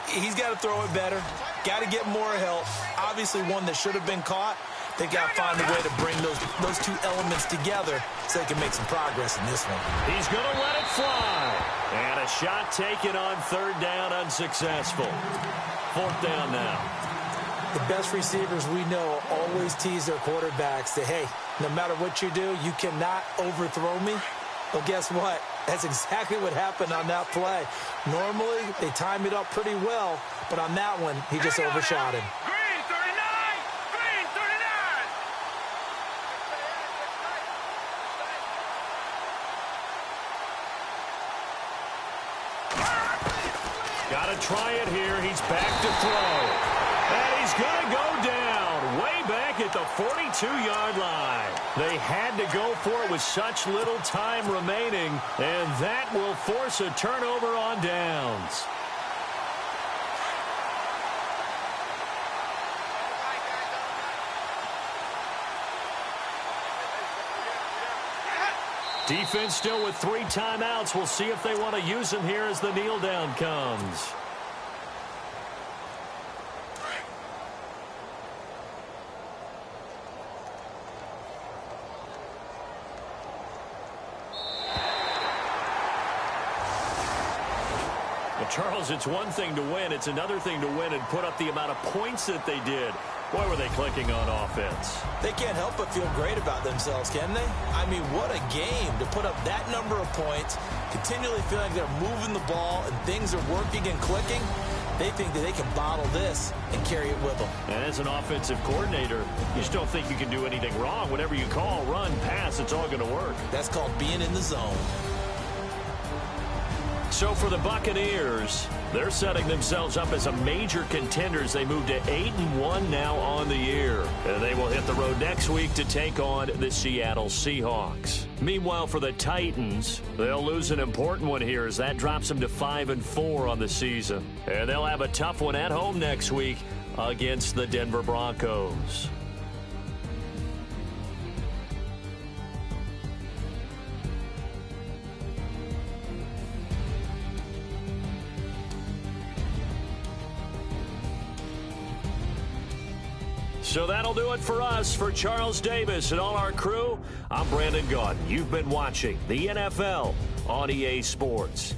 He's got to throw it better. Got to get more help. Obviously one that should have been caught. They got to find a way to bring those 2 elements together so they can make some progress in this one. He's going to let it fly. And a shot taken on 3rd down, unsuccessful. 4th down now. The best receivers we know always tease their quarterbacks that, hey, no matter what you do, you cannot overthrow me. Well, guess what? That's exactly what happened on that play. Normally, they time it up pretty well, but on that one, he just overshot him. Green 39! Green 39! Gotta try it here. He's back to throw. And he's going to go down way back at the 42-yard line. They had to go for it with such little time remaining, and that will force a turnover on downs. Defense still with 3 timeouts. We'll see if they want to use them here as the kneel down comes. Charles, it's one thing to win. It's another thing to win and put up the amount of points that they did. Boy, were they clicking on offense. They can't help but feel great about themselves, can they? I mean, what a game to put up that number of points, continually feeling like they're moving the ball and things are working and clicking. They think that they can bottle this and carry it with them. And as an offensive coordinator, you just don't think you can do anything wrong. Whatever you call, run, pass, it's all going to work. That's called being in the zone. So for the Buccaneers, they're setting themselves up as a major contender as they move to 8-1 now on the year. And they will hit the road next week to take on the Seattle Seahawks. Meanwhile, for the Titans, they'll lose an important one here as that drops them to 5-4 on the season. And they'll have a tough one at home next week against the Denver Broncos. So that'll do it for us. For Charles Davis and all our crew, I'm Brandon Gaudin. You've been watching the NFL on EA Sports.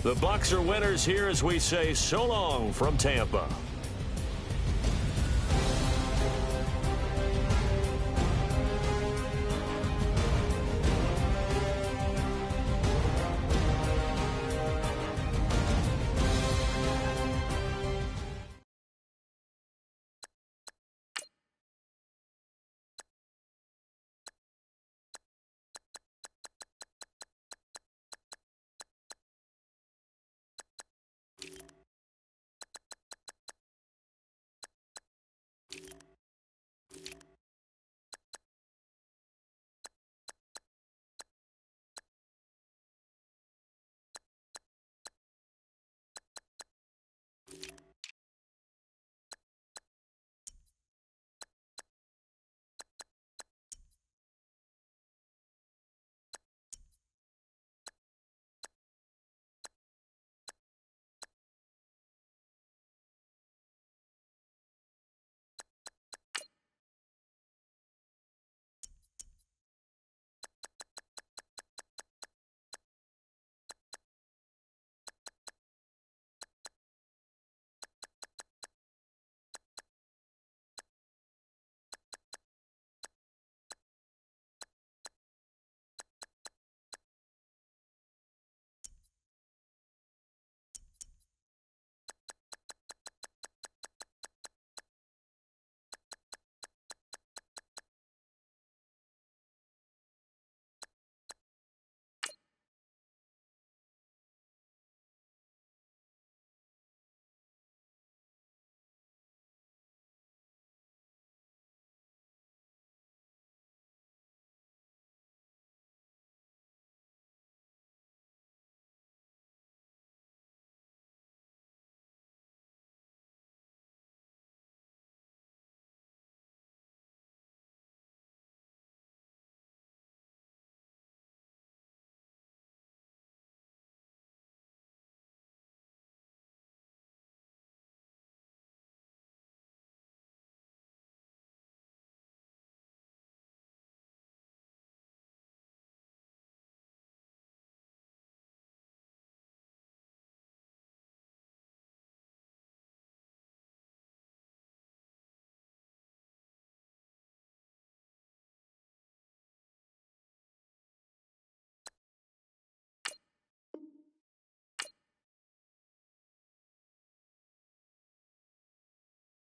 The Bucs are winners here as we say so long from Tampa.